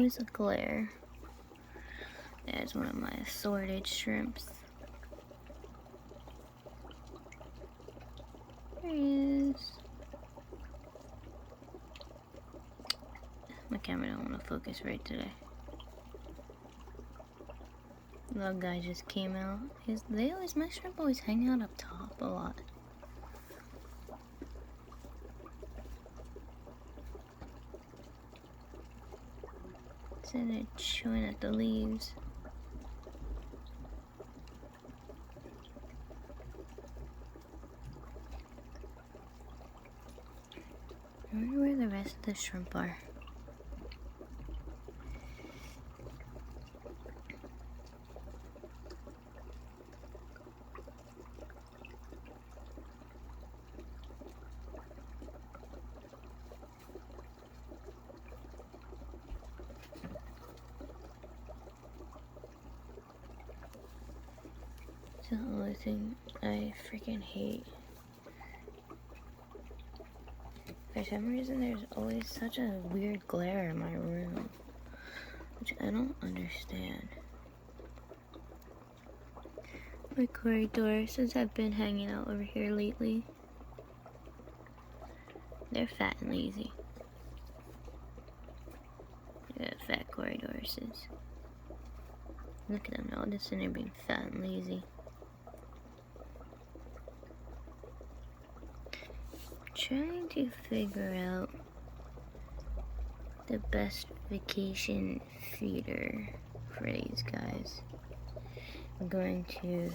always a glare. There's one of my assorted shrimps. There he is. My camera don't want to focus right today. The guy just came out. My shrimp always hang out up top a lot. And they're chewing at the leaves. I wonder where the rest of the shrimp are. It's the only thing I freaking hate. For some reason, there's always such a weird glare in my room, which I don't understand. My corridor, since I've been hanging out over here lately, they're fat and lazy. Yeah, fat corridors. Look at them, they're all just sitting there being fat and lazy. Trying to figure out the best vacation feeder for these guys. I'm going to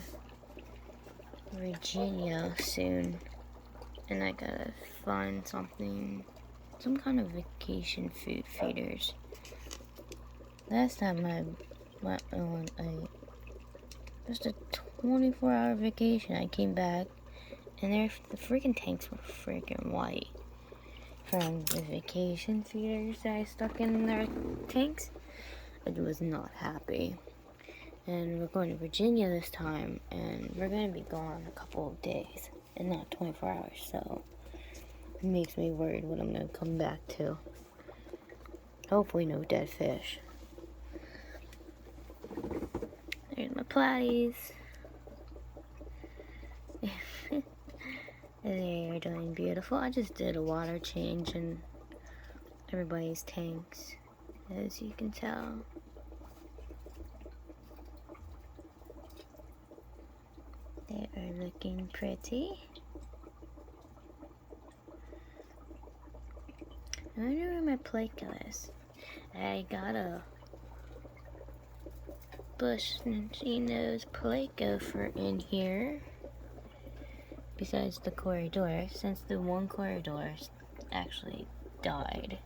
Virginia soon, and I gotta find some kind of vacation food feeders. Last time I went on just a 24-hour vacation, I came back and the freaking tanks were freaking white from the vacation feeders that I stuck in their tanks. I was not happy. And we're going to Virginia this time, and we're going to be gone a couple of days and not 24 hours, so it makes me worried what I'm going to come back to. Hopefully no dead fish. There's my platies. They're doing beautiful. I just did a water change in everybody's tanks, as you can tell. They are looking pretty. I wonder where my Pleco is. I got a Bushnose Pleco for in here. Besides the corridor, since the one corridor actually died.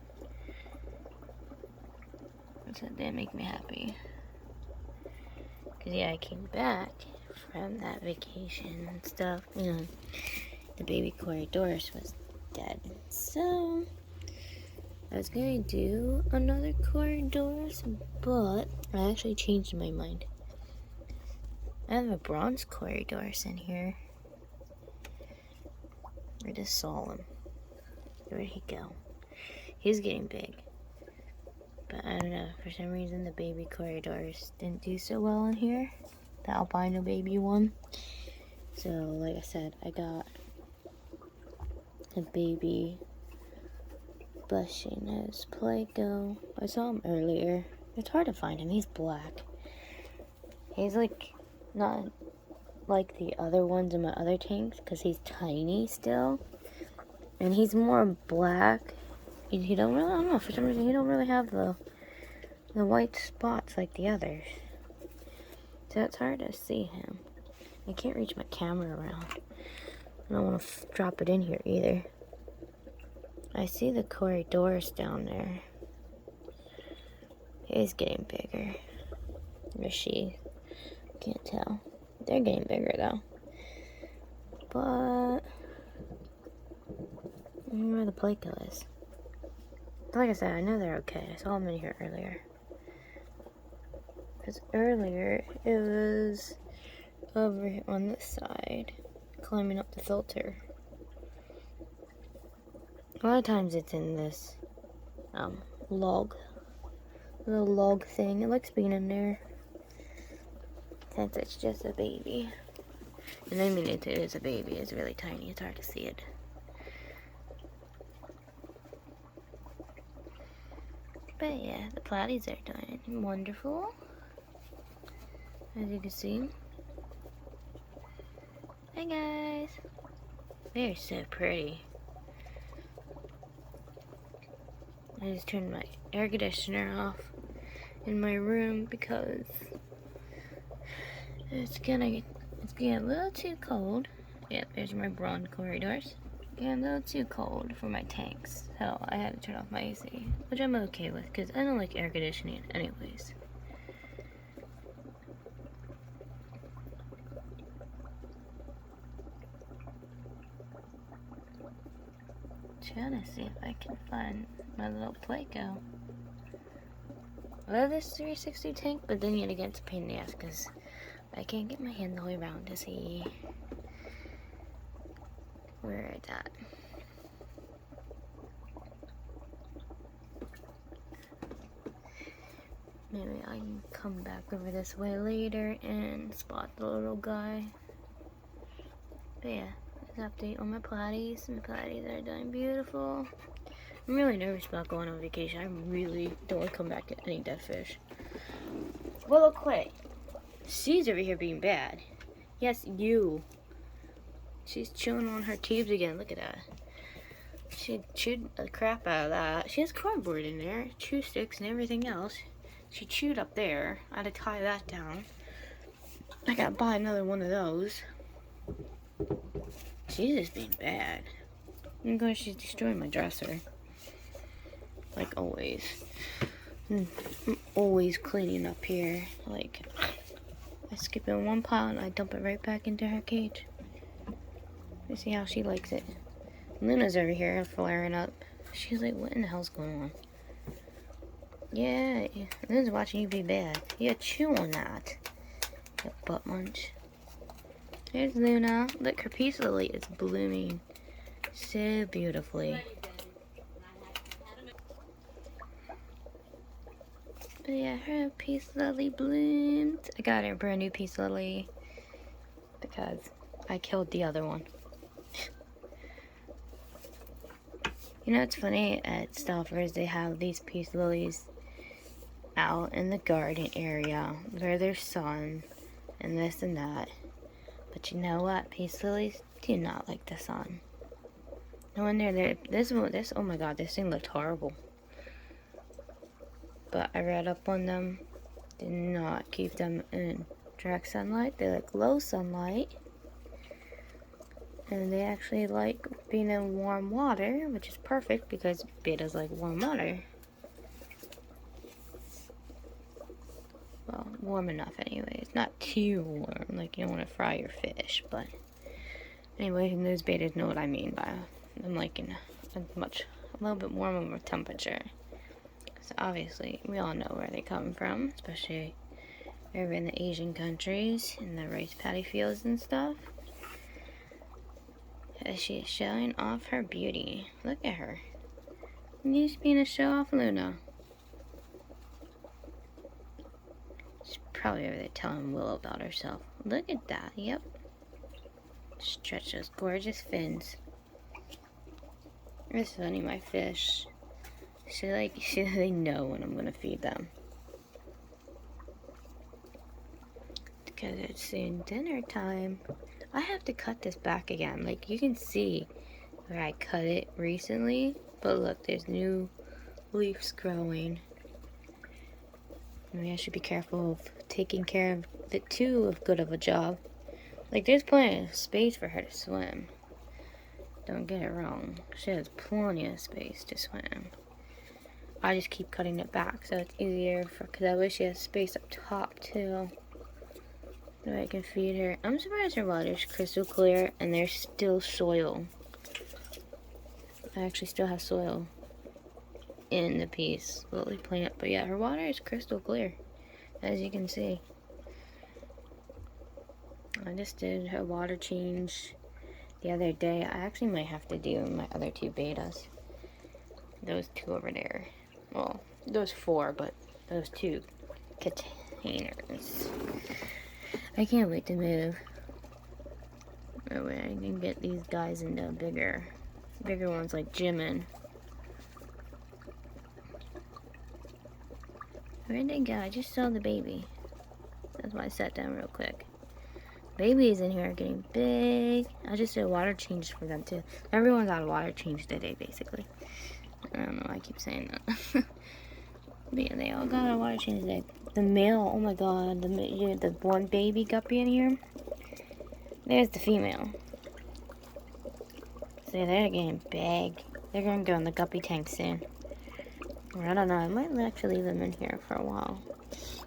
So that make me happy. Cause yeah, I came back from that vacation and stuff. You know, the baby corridors was dead. So I was gonna do another corridors, but I actually changed my mind. I have a bronze corridors in here. I just saw him. Where'd he go? He's getting big. But I don't know, for some reason the baby corridors didn't do so well in here. The albino baby one. So, like I said, I got a baby Bushnose Pleco. I saw him earlier. It's hard to find him. He's black. He's like, not like the other ones in my other tanks, because he's tiny still, and he's more black. He don't really, I don't know, for some reason he don't really have the white spots like the others, so it's hard to see him. I can't reach my camera around. I don't want to drop it in here either. I see the corridors down there. He's getting bigger, or she, can't tell. They're getting bigger though. But I don't know where the Pleco is. Like I said, I know they're okay. I saw them in here earlier. Because earlier it was over on this side, climbing up the filter. A lot of times it's in this log little log thing. It likes being in there. Since it's just a baby. And I mean, it is a baby. It's really tiny. It's hard to see it. But yeah, the platies are doing wonderful. As you can see. Hi guys. They're so pretty. I just turned my air conditioner off in my room because it's getting a little too cold. Yep, there's my brown corridors. Getting a little too cold for my tanks, so I had to turn off my AC, which I'm okay with because I don't like air conditioning anyways. Trying to see if I can find my little Playco. I love this 360 tank, but then yet again it's a pain in the ass because I can't get my hand all the way around to see where it's at. Maybe I can come back over this way later and spot the little guy. But yeah, this update on my platies. My platies are doing beautiful. I'm really nervous about going on vacation. I really don't want to come back to any dead fish. Well, look, wait. She's over here being bad. Yes, you. She's chewing on her tubes again. Look at that. She chewed the crap out of that. She has cardboard in there, chew sticks and everything else. She chewed up there. I had to tie that down. I gotta buy another one of those. She's just being bad. I'm going. She's destroying my dresser. Like always. I'm always cleaning up here. Like, I skip in one pile and I dump it right back into her cage. You see how she likes it. Luna's over here flaring up. She's like, what in the hell's going on? Yeah, Luna's watching you be bad. Yeah, chew on that. You butt munch. There's Luna. Look, her peace lily is blooming so beautifully. But yeah, her peace lily bloomed. I got her a brand new peace lily because I killed the other one. You know, it's funny, at Stouffer's they have these peace lilies out in the garden area where there's sun and this and that. But you know what? Peace lilies do not like the sun. No wonder this, oh my god, this thing looked horrible. But I read up on them. Did not keep them in direct sunlight. They like low sunlight. And they actually like being in warm water, which is perfect because betas like warm water. Well, warm enough anyways. Not too warm, like you don't want to fry your fish, but anyway, those betas know what I mean by I'm liking a little bit warmer temperature. So obviously, we all know where they come from, especially over in the Asian countries, in the rice paddy fields and stuff. She is showing off her beauty. Look at her. She's being a show-off Luna. She's probably over there telling Willow about herself. Look at that. Yep. Stretch those gorgeous fins. It's funny, my fish. They know when I'm gonna feed them. Because it's soon dinner time. I have to cut this back again. Like, you can see where I cut it recently. But look, there's new leaves growing. Maybe I should be careful of taking care of it too good of a job. Like, there's plenty of space for her to swim. Don't get it wrong. She has plenty of space to swim. I just keep cutting it back so it's easier because I wish she has space up top too. So I can feed her. I'm surprised her water's crystal clear and there's still soil. I actually still have soil in the peace lily plant, but yeah, her water is crystal clear, as you can see. I just did her water change the other day. I actually might have to do my other two betas. Those two over there. Well, those four, but those 2 containers. I can't wait to move. That way I can get these guys into bigger ones like Jimin. Where'd they go? I just saw the baby. That's why I sat down real quick. Babies in here are getting big. I just did a water change for them too. Everyone got a water change today, basically. I don't know why I keep saying that. But yeah, they all got a water change today. The male, oh my god, the one baby guppy in here. There's the female. See, they're getting big. They're gonna go in the guppy tank soon. Or I don't know, I might actually leave them in here for a while.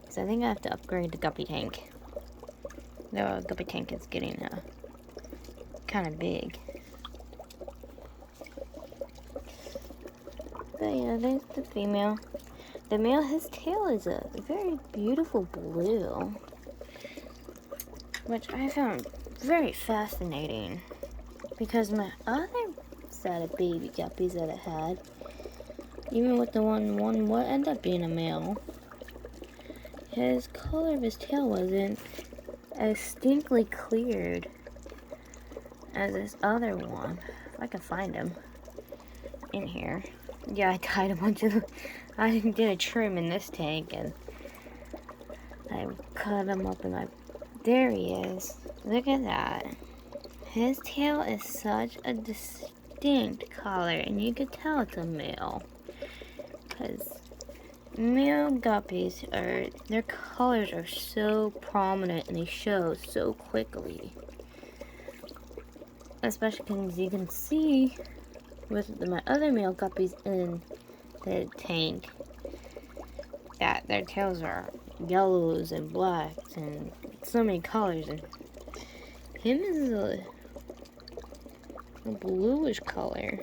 Because I think I have to upgrade the guppy tank. The guppy tank is getting kind of big. But yeah, there's the female. The male, his tail is a very beautiful blue, which I found very fascinating. Because my other set of baby guppies that I had, even with the one what ended up being a male, his color of his tail wasn't as distinctly cleared as this other one. If I can find him in here. Yeah, I tied a bunch of, I did a trim in this tank and I cut him up and there he is. Look at that. His tail is such a distinct color and you could tell it's a male. Because male guppies their colors are so prominent and they show so quickly. Especially because you can see with my other male guppies in the tank that their tails are yellows and blacks and so many colors, and him is a bluish color.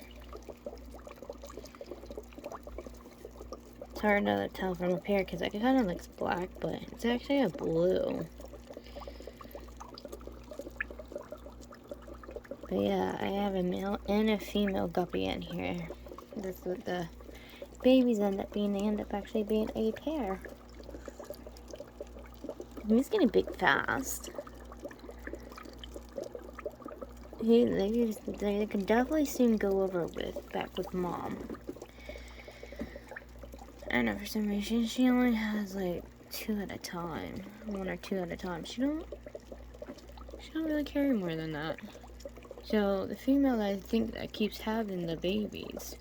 It's hard to tell from up here because it kind of looks black, but it's actually a blue. But yeah, I have a male and a female guppy in here. That's what the babies end up being. They end up actually being a pair. He's getting big fast. They can definitely soon go over back with mom. I know for some reason she only has like 2 at a time, 1 or 2 at a time. She don't really carry more than that. So the female I think that keeps having the babies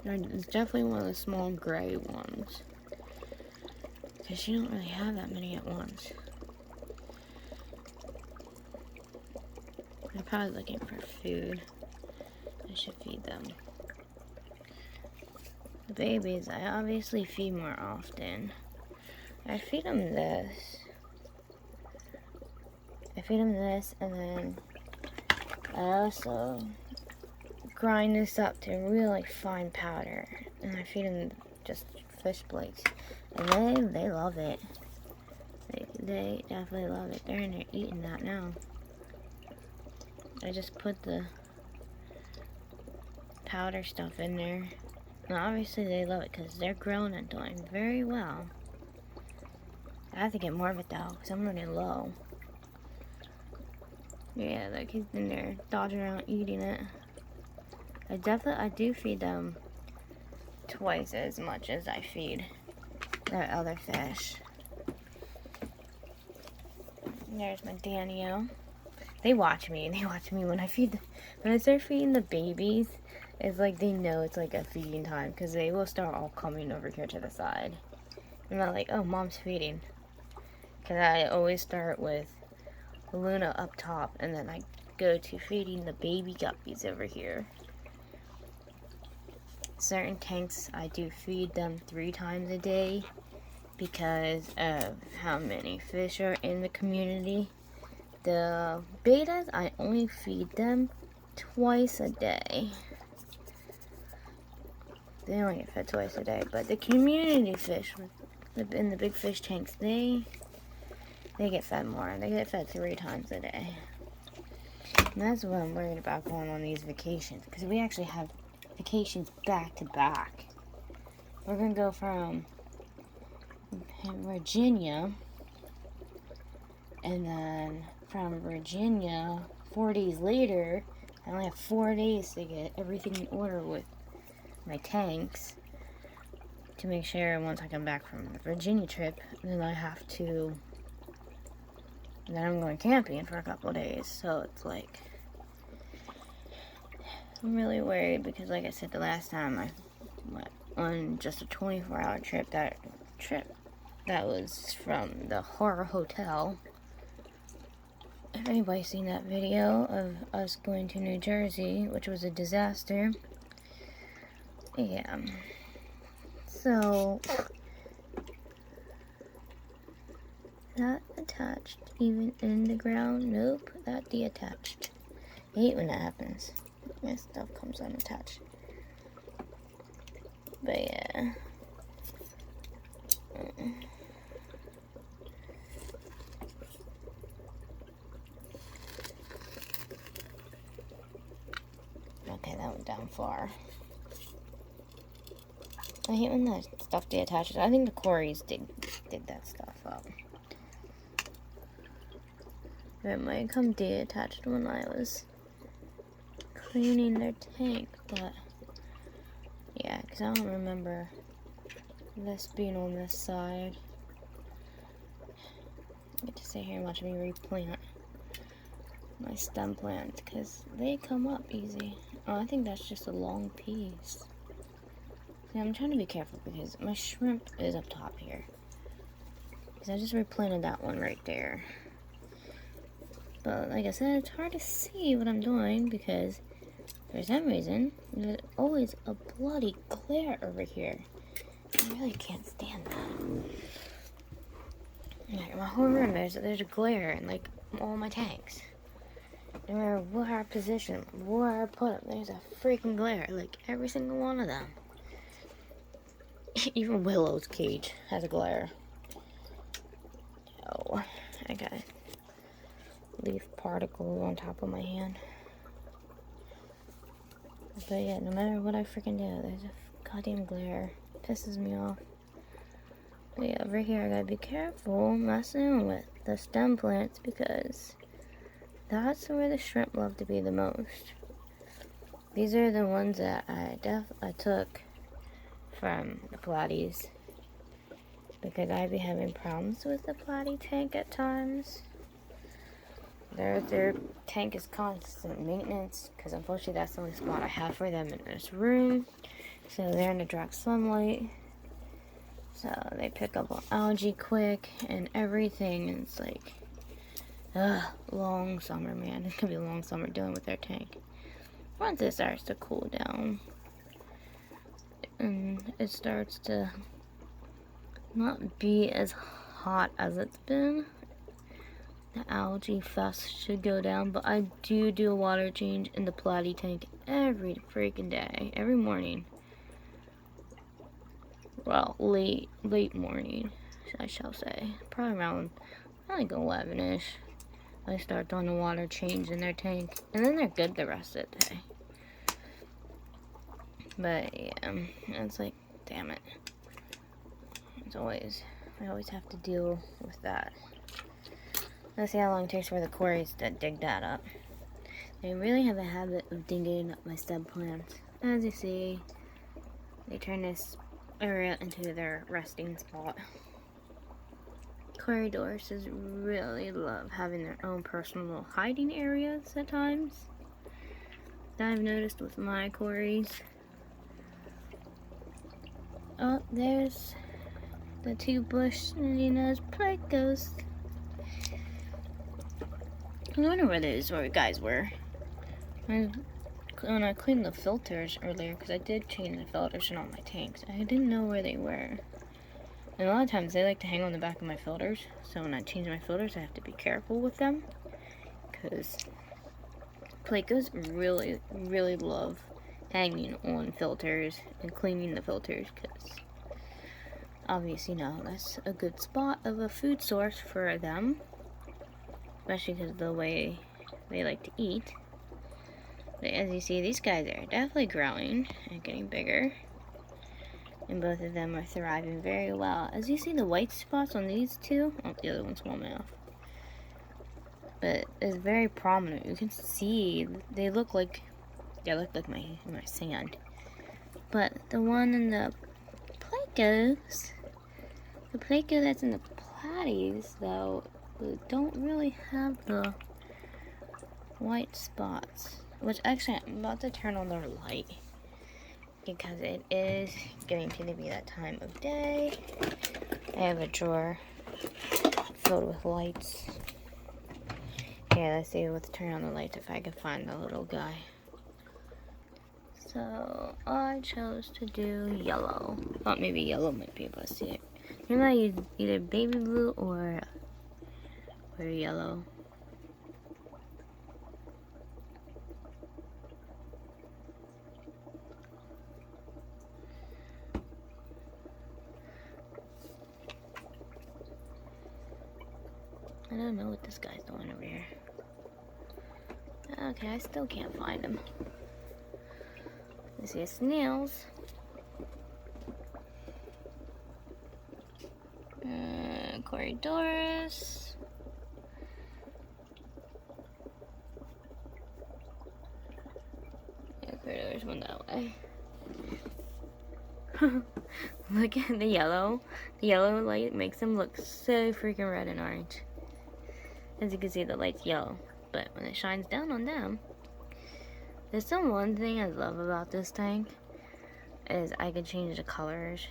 is definitely one of the small gray ones, because she don't really have that many at once. They're probably looking for food. I should feed them. The babies, I obviously feed more often. I feed them this. And then I also grind this up to really fine powder. And I feed them just fish plates. And they love it. They definitely love it. They're in there eating that now. I just put the powder stuff in there. And obviously they love it because they're grown and doing very well. I have to get more of it though because I'm running low. Yeah, like he's in there dodging around eating it. I do feed them twice as much as I feed that other fish. There's my Daniel. They watch me. When I start feeding the babies. It's like they know it's like a feeding time because they will start all coming over here to the side. And they're like, oh, mom's feeding. Because I always start with Luna up top and then I go to feeding the baby guppies over here. Certain tanks, I do feed them 3 times a day because of how many fish are in the community. The betas, I only feed them twice a day. They only get fed twice a day, but the community fish in the big fish tanks, they get fed more. They get fed 3 times a day. And that's what I'm worried about going on these vacations, because we actually have vacations back to back. We're gonna go from Virginia, and then from Virginia, 4 days later, I only have 4 days to get everything in order with my tanks, to make sure once I come back from the Virginia trip, then I'm going camping for a couple of days. So it's like, I'm really worried because, like I said, the last time I went on just a 24-hour trip, that was from the horror hotel. If anybody's seen that video of us going to New Jersey, which was a disaster, yeah. So, not attached even in the ground. Nope, that detached. I hate when that happens. My stuff comes unattached. But yeah. Okay, that went down far. I hate when that stuff deattaches. I think the Corys did that stuff up. It might come deattached when I was cleaning their tank, but yeah, because I don't remember this being on this side. I get to sit here and watch me replant my stem plants because they come up easy. Oh, I think that's just a long piece. See, I'm trying to be careful because my shrimp is up top here. Because I just replanted that one right there. But like I said, it's hard to see what I'm doing because for some reason there's always a bloody glare over here. I really can't stand that. Like, my whole room, there's a glare in like all my tanks. No matter what I position, where I put them, there's a freaking glare. Like every single one of them. Even Willow's cage has a glare. Oh, I got leaf particles on top of my hand. But yeah, no matter what I freaking do, there's a goddamn glare. It pisses me off. But yeah, over here I gotta be careful messing with the stem plants because that's where the shrimp love to be the most. These are the ones that I took from the Pilates because I'd be having problems with the Pilates tank at times. Their tank is constant maintenance because unfortunately that's the only spot I have for them in this room. So they're in the direct sunlight. So they pick up on algae quick and everything. And it's like, long summer, man. It's gonna be a long summer dealing with their tank. Once it starts to cool down and it starts to not be as hot as it's been, the algae fest should go down. But I do a water change in the Pilates tank every freaking day, every morning. Well, late morning, I shall say. Probably around like 11-ish. I start doing the water change in their tank, and then they're good the rest of the day. But yeah, it's like, damn it. I always have to deal with that. Let's see how long it takes for the quarries to dig that up. They really have a habit of digging up my stem plants. As you see, they turn this area into their resting spot. Corridors really love having their own personal little hiding areas at times. That I've noticed with my quarries. Oh, there's the two bush nose plague ghosts. I wonder where those guys were. When I cleaned the filters earlier, because I did change the filters in all my tanks, I didn't know where they were. And a lot of times they like to hang on the back of my filters, so when I change my filters I have to be careful with them, because placos really love hanging on filters and cleaning the filters, because obviously, that's a good spot of a food source for them, especially because of the way they like to eat. But as you see, these guys are definitely growing and getting bigger. and both of them are thriving very well. As you see, the white spots on these two, oh, the other one's warming off, but it's very prominent. You can see they look like my sand. But the one in the Plecos, the Pleco that's in the platies, though, don't really have the white spots. Which actually, I'm about to turn on their light because it is getting to be that time of day. I have a drawer filled with lights. Okay, let's see. Let's turn on the lights if I can find the little guy. So I chose to do yellow. Thought maybe yellow might be able to see it. Maybe I use either baby blue or yellow. I don't know what this guy's doing over here. Okay, I still can't find him. Let's see, snails. Corridorus. Yeah, Corridorus went that way. Look at the yellow. The yellow light makes them look so freaking red and orange. As you can see, the light's yellow, but when it shines down on them, there's some one thing I love about this tank is I can change the colors.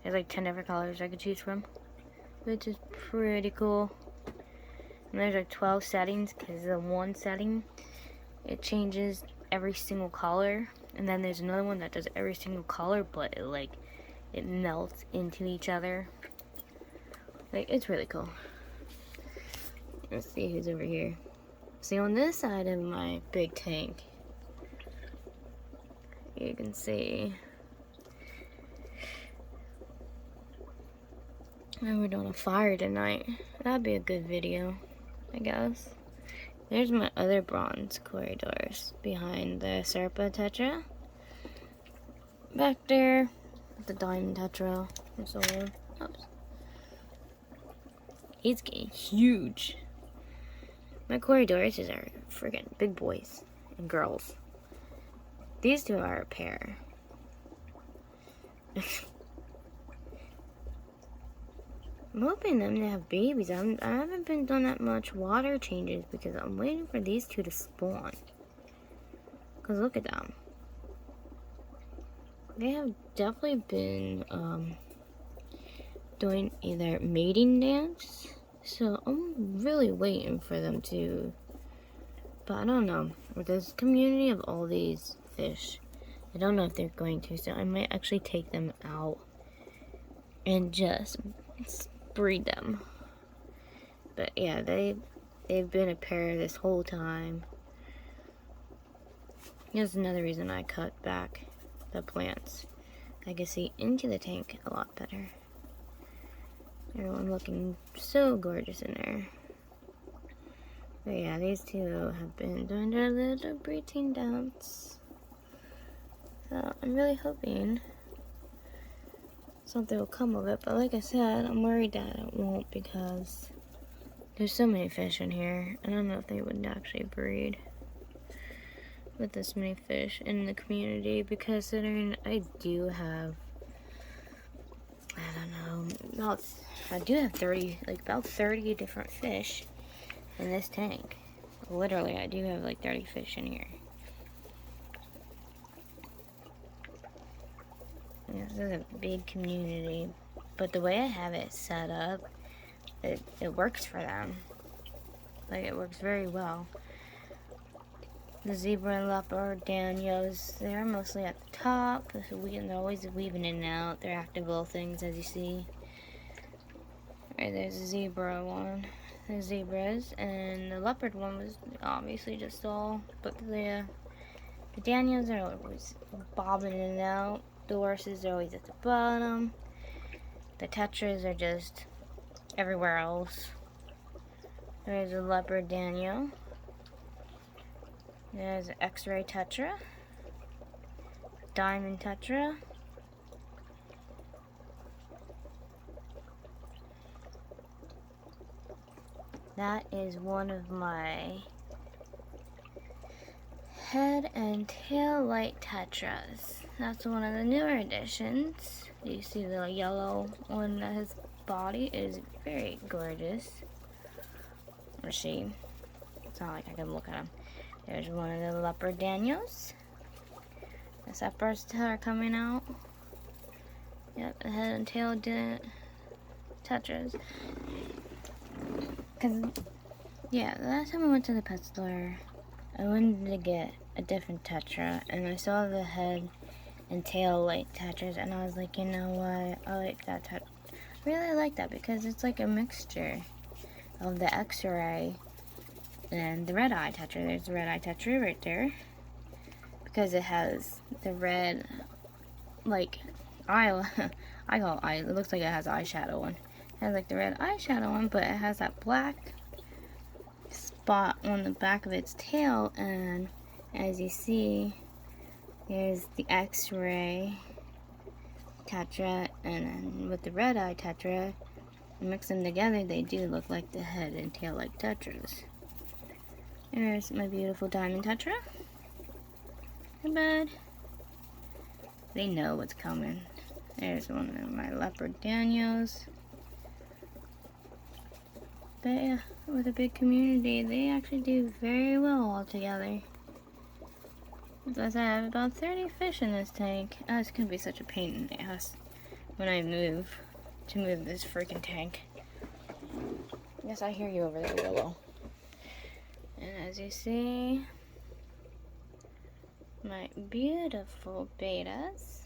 There's like 10 different colors I could choose from, which is pretty cool. And there's like 12 settings, because the one setting, it changes every single color, and then there's another one that does every single color, but it melts into each other. Like, it's really cool. Let's see who's over here. See, on this side of my big tank, you can see, and we're doing a fire tonight. That'd be a good video, I guess. There's my other bronze corridors behind the Serpa Tetra. Back there, the diamond Tetra. So, oops. He's getting huge. My corridors are friggin' big boys and girls. These two are a pair. I'm hoping them to have babies. I haven't been doing that much water changes because I'm waiting for these two to spawn. Because look at them. They have definitely been doing either mating dance. So I'm really waiting for them to. But I don't know. With this community of all these fish, I don't know if they're going to. So I might actually take them out and just breed them. But yeah, they've been a pair this whole time. That's another reason I cut back the plants. I can see into the tank a lot better. Everyone looking so gorgeous in there. But yeah, these two have been doing their little breeding dance. So I'm really hoping something will come of it. But like I said, I'm worried that it won't because there's so many fish in here. I don't know if they would actually breed with this many fish in the community, because considering I do have, I don't know, I do have about 30 different fish in this tank. Literally, I do have like 30 fish in here. And this is a big community, but the way I have it set up, it works for them. Like, it works very well. The zebra and leopard danios, they're mostly at the top. They're always weaving in and out. They're active little things, as you see. Right, there's a zebra one. The zebras, and the leopard one was obviously just all. But the danios are always bobbing in and out. The horses are always at the bottom. The tetras are just everywhere else. There's a leopard danio. There's an X-ray tetra, diamond tetra, that is one of my head and tail light tetras. That's one of the newer additions. You see the yellow on his body is very gorgeous. Or she. It's not like I can look at him. There's one of the leopard Daniels. The separs are coming out. Yep, the head and tail tetras. Cause yeah, the last time I went to the pet store, I wanted to get a different tetra, and I saw the head and tail light tetras, and I was like, you know what? I like that tetra. Really like that because it's like a mixture of the X-ray and the red eye tetra. There's the red eye tetra right there because it has the red, like eye. I call it eye. It looks like it has eyeshadow on. It has like the red eyeshadow on, but it has that black spot on the back of its tail, and as you see, there's the X-ray tetra, and then with the red eye tetra, mix them together, they do look like the head and tail like tetras. There's my beautiful diamond tetra. Hey bud. They know what's coming. There's one of my leopard Daniels. But yeah, with a big community, they actually do very well all together. Because I have about 30 fish in this tank. Oh, it's gonna be such a pain in the ass when I move this freaking tank. Yes, I hear you over there, Willow. And as you see, my beautiful betas.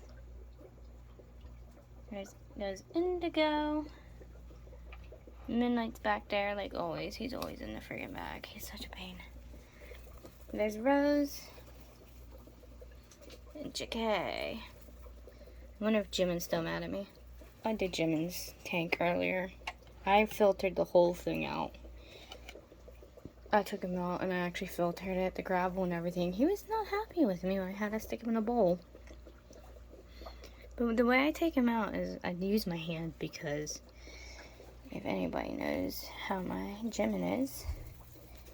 There's those Indigo. Midnight's back there, like always. He's always in the friggin' bag. He's such a pain. There's Rose. And JK. I wonder if Jimin's still mad at me. I did Jimin's tank earlier. I filtered the whole thing out. I took him out and I actually filtered it, the gravel and everything. He was not happy with me. I had to stick him in a bowl. But the way I take him out is I use my hand because if anybody knows how my Jimin is,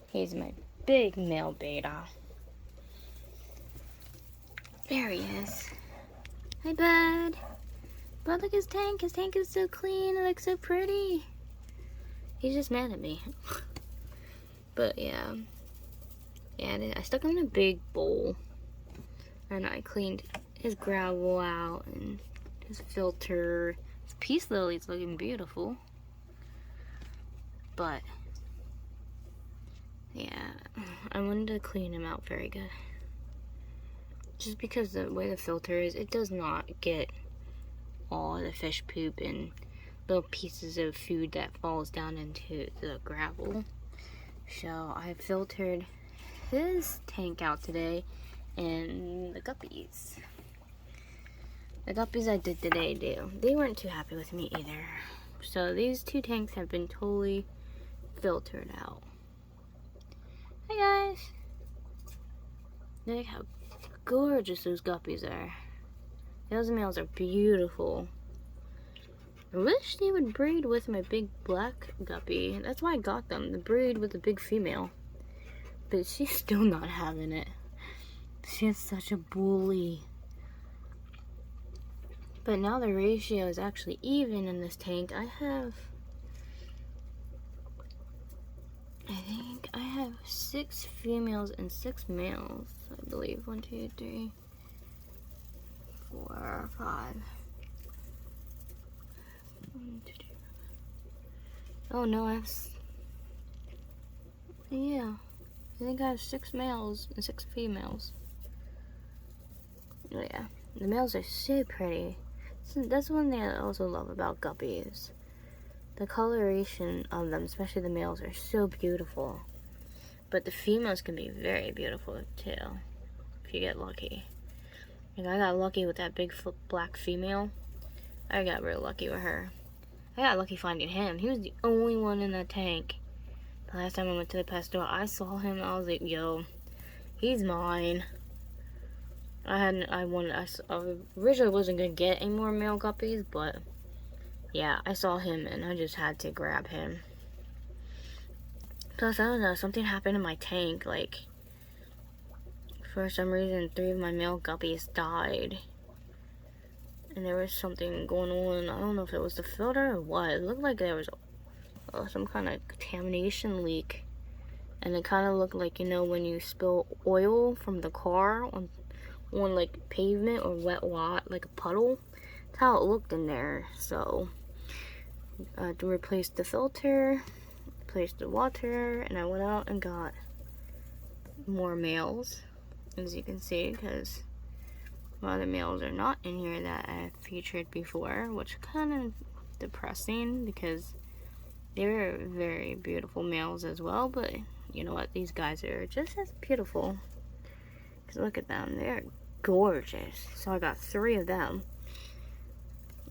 he's my big male beta. There he is. Hi, bud. Bud, look at his tank. His tank is so clean. It looks so pretty. He's just mad at me. But yeah. Yeah, I stuck him in a big bowl. And I cleaned his gravel out and his filter. His peace lily's looking beautiful. But yeah, I wanted to clean him out very good. Just because the way the filter is, it does not get all the fish poop and little pieces of food that falls down into the gravel. So I filtered his tank out today, and the guppies. The guppies I did today, they weren't too happy with me either. So these two tanks have been totally filtered out. Hi guys. Look how gorgeous those guppies are. Those males are beautiful. I wish they would breed with my big black guppy. That's why I got them. The breed with the big female. But she's still not having it. She's such a bully. But now the ratio is actually even in this tank. I think I have 6 females and 6 males, I believe. 1, 2, 3, 4, 5. 1, 2, 3. Oh no, yeah. I think I have 6 males and 6 females. Oh yeah, the males are so pretty. So that's one thing I also love about guppies. The coloration of them, especially the males, are so beautiful. But the females can be very beautiful too, if you get lucky. Like I got lucky with that big black female. I got real lucky with her. I got lucky finding him. He was the only one in that tank. The last time I went to the pet store, I saw him and I was like, yo, he's mine. I originally wasn't gonna get any more male guppies, but yeah, I saw him and I just had to grab him. Plus, I don't know, something happened in my tank. Like, for some reason, 3 of my male guppies died. And there was something going on. I don't know if it was the filter or what. It looked like there was some kind of contamination leak. And it kind of looked like, you know, when you spill oil from the car on like pavement or wet lot, like a puddle. That's how it looked in there. So I had to replace the filter, replace the water, and I went out and got more males, as you can see, because a lot of the males are not in here that I've featured before, which kind of depressing because they're very beautiful males as well. But you know what, these guys are just as beautiful, because look at them, they're gorgeous. So I got 3 of them.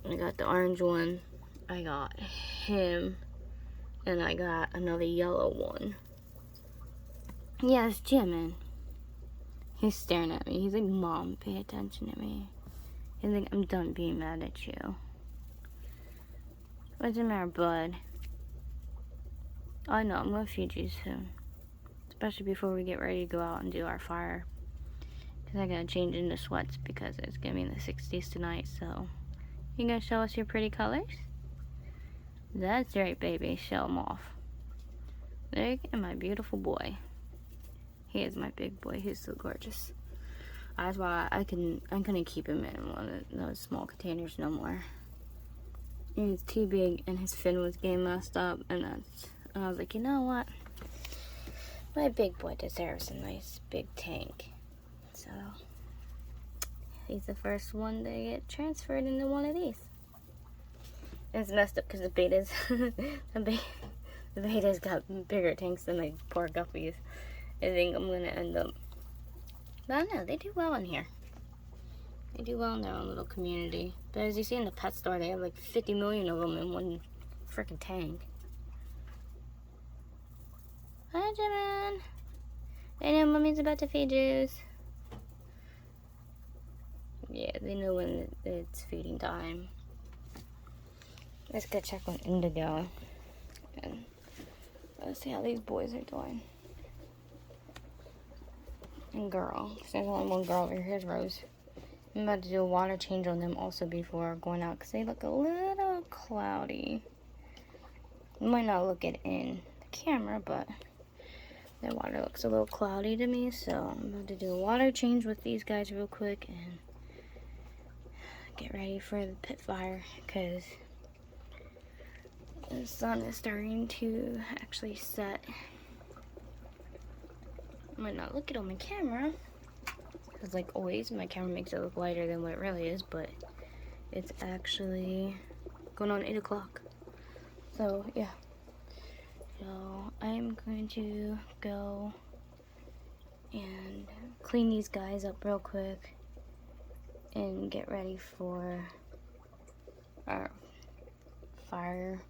I got the orange one, I got him, and I got another yellow one. Yeah, it's Jimin. He's staring at me. He's like, Mom, pay attention to me. He's like, I'm done being mad at you. What's the matter, bud? I know, I'm gonna feed you soon. Especially before we get ready to go out and do our fire. Because I gotta change into sweats because it's gonna be in the 60s tonight, so. You gonna show us your pretty colors? That's right, baby. Show them off. There you go, my beautiful boy. He is my big boy. He's so gorgeous. That's why I couldn't keep him in one of those small containers no more. He's too big and his fin was getting messed up, and I was like, you know what? My big boy deserves a nice big tank. So he's the first one to get transferred into one of these. It's messed up because the betas, the betas got bigger tanks than the poor guppies. I think I'm gonna end up. But I don't know, they do well in here. They do well in their own little community. But as you see in the pet store, they have like 50 million of them in one freaking tank. Hi, Jimin. I know Mommy's about to feed you. Yeah, they know when it's feeding time. Let's go check on Indigo. And let's see how these boys are doing. And girl, because there's only one girl over here. Here's Rose. I'm about to do a water change on them also before going out because they look a little cloudy. You might not look it in the camera, but the water looks a little cloudy to me. So I'm about to do a water change with these guys real quick and get ready for the pit fire because the sun is starting to actually set. I might not look it on my camera because, like always, my camera makes it look lighter than what it really is, but it's actually going on 8 o'clock. So yeah, so I'm going to go and clean these guys up real quick and get ready for our fire.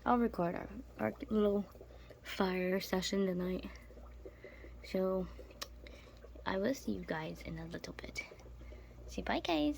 I'll record our little fire session tonight. So I will see you guys in a little bit. Say bye, guys.